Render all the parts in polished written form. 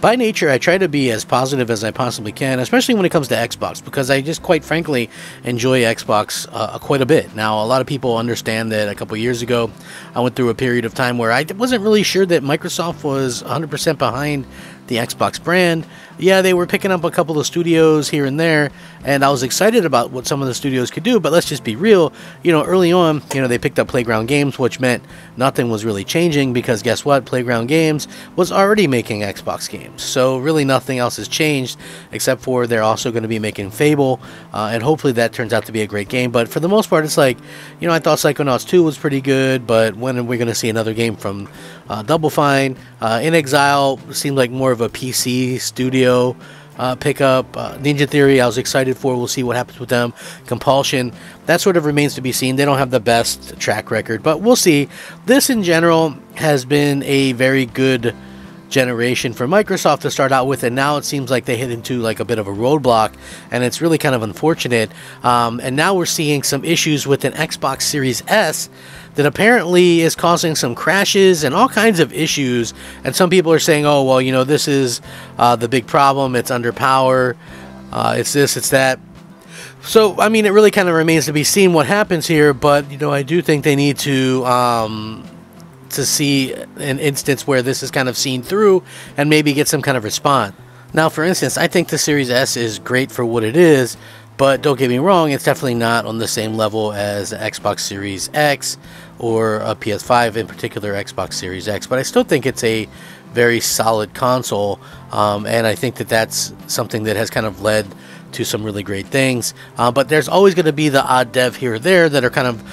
by nature, I try to be as positive as I possibly can, especially when it comes to Xbox, because I just quite frankly enjoy Xbox quite a bit. Now, a lot of people understand that a couple years ago, I went through a period of time where I wasn't really sure that Microsoft was 100% behind the Xbox brand. Yeah, they were picking up a couple of studios here and there, and I was excited about what some of the studios could do, but let's just be real, early on, they picked up Playground Games, which meant nothing was really changing, because guess what? Playground Games was already making Xbox games, so really nothing else has changed, except for they're also going to be making Fable, and hopefully that turns out to be a great game. But for the most part, it's like, I thought Psychonauts 2 was pretty good, but when are we going to see another game from Double Fine? In Exile seemed like more of a PC studio pickup. Ninja Theory I was excited for. We'll see what happens with them. Compulsion, that sort of remains to be seen. They don't have the best track record, but we'll see. This in general has been a very good generation for Microsoft to start out with, and now it seems like they hit into like a bit of a roadblock, and it's really kind of unfortunate. And now we're seeing some issues with an Xbox Series S that apparently is causing some crashes and all kinds of issues, and some people are saying, oh, well, this is the big problem, it's under power, it's this, it's that. So, I mean, it really kind of remains to be seen what happens here, but, I do think they need to see an instance where this is kind of seen through and maybe get some kind of response. Now, for instance, I think the Series S is great for what it is, but don't get me wrong, it's definitely not on the same level as the Xbox Series X or a PS5, in particular Xbox Series X, but I still think it's a very solid console, and I think that that's something that has kind of led to some really great things, but there's always going to be the odd dev here or there that are kind of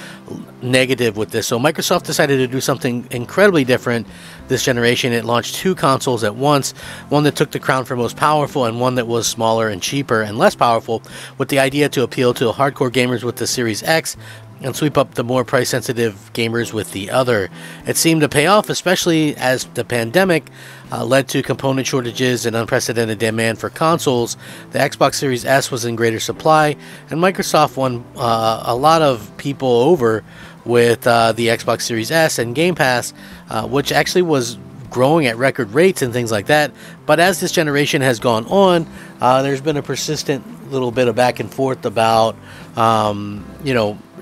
negative with this. So Microsoft decided to do something incredibly different this generation. It launched two consoles at once, one that took the crown for most powerful and one that was smaller and cheaper and less powerful, with the idea to appeal to hardcore gamers with the Series X and sweep up the more price-sensitive gamers with the other. It seemed to pay off, especially as the pandemic led to component shortages and unprecedented demand for consoles. The Xbox Series S was in greater supply, and Microsoft won a lot of people over with the Xbox Series S and Game Pass, which actually was growing at record rates and things like that. But as this generation has gone on, there's been a persistent little bit of back and forth about,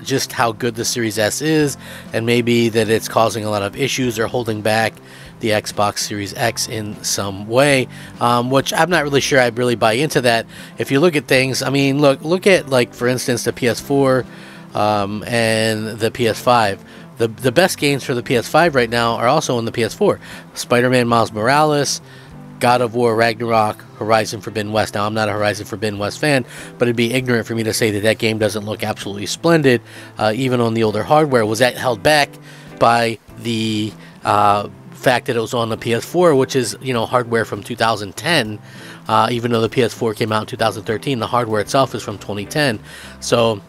just how good the Series S is, and maybe that it's causing a lot of issues or holding back the Xbox Series X in some way, which I'm not really sure I really buy into that. If you look at things, I mean, look at, like, for instance, the PS4 and the PS5. The best games for the PS5 right now are also on the PS4. Spider-Man Miles Morales, God of War Ragnarok, Horizon Forbidden West. Now, I'm not a Horizon Forbidden West fan, but it'd be ignorant for me to say that that game doesn't look absolutely splendid, even on the older hardware. Was that held back by the fact that it was on the PS4, which is, hardware from 2010, even though the PS4 came out in 2013, the hardware itself is from 2010. So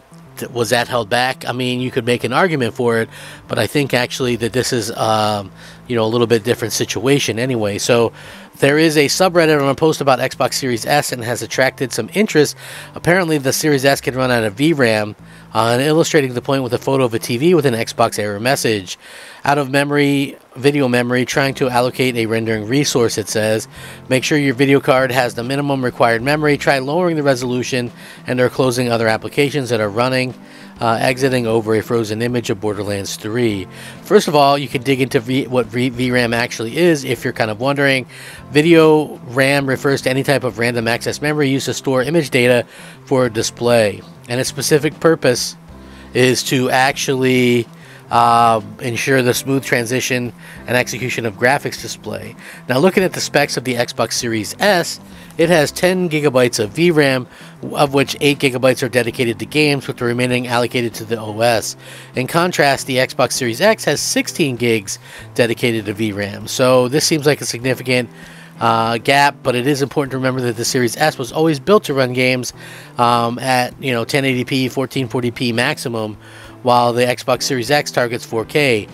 was that held back? I mean, you could make an argument for it, but I think actually that this is, a little bit different situation anyway. So there is a subreddit on a post about Xbox Series S and has attracted some interest. Apparently, the Series S can run out of VRAM, and illustrating the point with a photo of a TV with an Xbox error message. Out of memory, video memory, trying to allocate a rendering resource, it says. Make sure your video card has the minimum required memory. Try lowering the resolution and or closing other applications that are running. Exiting over a frozen image of Borderlands 3. First of all, you can dig into what VRAM actually is if you're kind of wondering. Video RAM refers to any type of random access memory used to store image data for display, and its specific purpose is to actually ensure the smooth transition and execution of graphics display. Now, looking at the specs of the Xbox Series S, it has 10 gigabytes of VRAM, of which 8 gigabytes are dedicated to games, with the remaining allocated to the OS. In contrast, the Xbox Series X has 16 gigs dedicated to VRAM. So this seems like a significant gap, but it is important to remember that the Series S was always built to run games at 1080p, 1440p maximum, while the Xbox Series X targets 4K.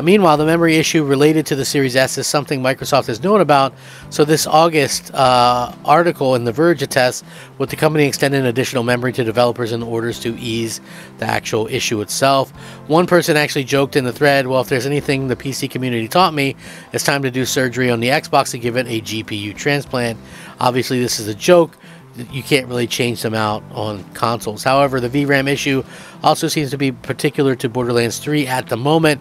Meanwhile, the memory issue related to the Series S is something Microsoft has known about, so this August article in The Verge attests with the company extending additional memory to developers in orders to ease the actual issue itself. One person actually joked in the thread, well, if there's anything the PC community taught me, it's time to do surgery on the Xbox and give it a GPU transplant. Obviously, this is a joke. You can't really change them out on consoles. However, the VRAM issue also seems to be particular to Borderlands 3 at the moment.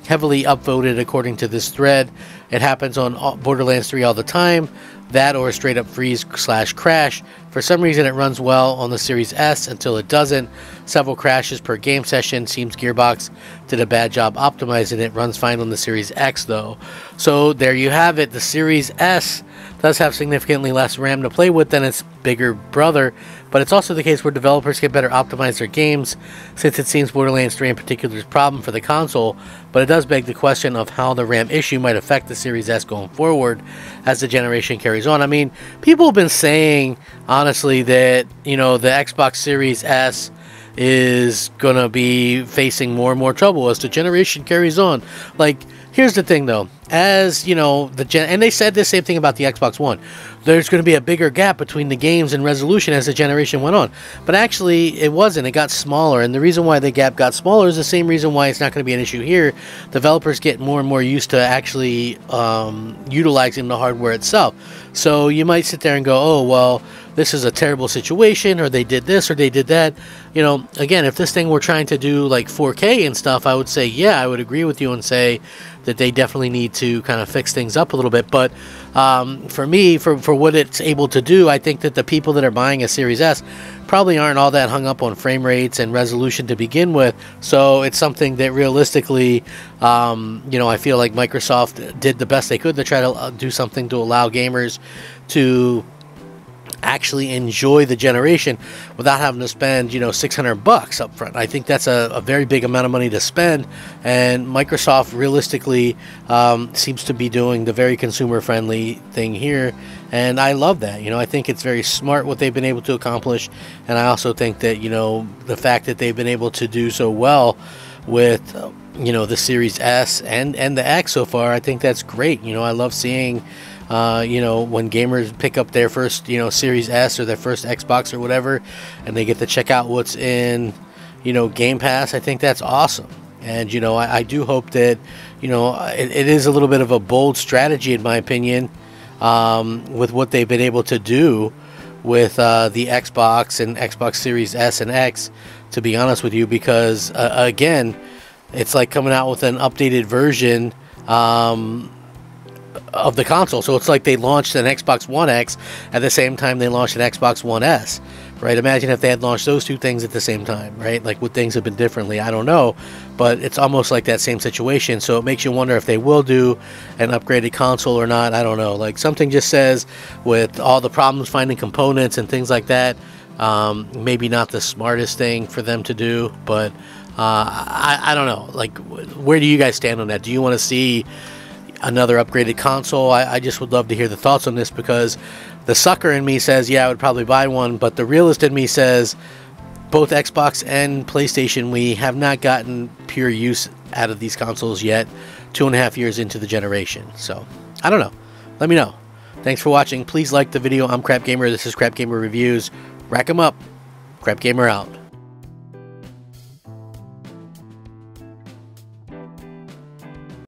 Heavily upvoted according to this thread. It happens on Borderlands 3 all the time. That or a straight up freeze / crash. For some reason it runs well on the Series S until it doesn't. Several crashes per game session. Seems Gearbox did a bad job optimizing it. Runs fine on the Series X though. So there you have it. The Series S does have significantly less RAM to play with than its bigger brother, but it's also the case where developers can better optimize their games, since it seems Borderlands 3 in particular is a problem for the console, but it does beg the question of how the RAM issue might affect the Series S going forward as the generation carries on. I mean, people have been saying, honestly, that, you know, the Xbox Series S is gonna be facing more and more trouble as the generation carries on. Like, here's the thing though, as you know, and they said the same thing about the Xbox One, there's going to be a bigger gap between the games and resolution as the generation went on, but actually it wasn't. It got smaller, and the reason why the gap got smaller is the same reason why it's not going to be an issue here. Developers get more and more used to actually utilizing the hardware itself. So you might sit there and go, oh well, this is a terrible situation, or they did this or they did that. You know, again, if this thing were trying to do like 4K and stuff, I would say, yeah, I would agree with you and say that they definitely need to kind of fix things up a little bit. But for me, for what it's able to do, I think that the people that are buying a Series S probably aren't all that hung up on frame rates and resolution to begin with. So it's something that realistically, you know, I feel like Microsoft did the best they could to try to do something to allow gamers to actually enjoy the generation without having to spend, you know, $600 up front. I think that's a very big amount of money to spend, and Microsoft realistically seems to be doing the very consumer friendly thing here, and I love that. You know, I think it's very smart what they've been able to accomplish, and I also think that, you know, the fact that they've been able to do so well with you know, the Series S and the X so far, I think that's great. You know, I love seeing you know, when gamers pick up their first, you know, Series S or their first Xbox or whatever, and they get to check out what's in, you know, Game Pass. I think that's awesome. And, you know, I do hope that, you know, it is a little bit of a bold strategy, in my opinion, with what they've been able to do with the Xbox and Xbox Series S and X, to be honest with you, because, again, it's like coming out with an updated version of the console. So it's like they launched an Xbox One X at the same time they launched an Xbox One S, right? Imagine if they had launched those two things at the same time, right? Like, would things have been differently? I don't know, but it's almost like that same situation. So it makes you wonder if they will do an upgraded console or not. I don't know. Like, something just says with all the problems finding components and things like that, maybe not the smartest thing for them to do, but I don't know. Like, where do you guys stand on that? Do you want to see another upgraded console? I just would love to hear the thoughts on this, because the sucker in me says, yeah, I would probably buy one, but the realist in me says both Xbox and PlayStation, we have not gotten pure use out of these consoles yet, 2.5 years into the generation. So I don't know. Let me know. Thanks for watching. Please like the video. I'm Crap Gamer. This is Crap Gamer Reviews. Rack 'em up. Crap Gamer out.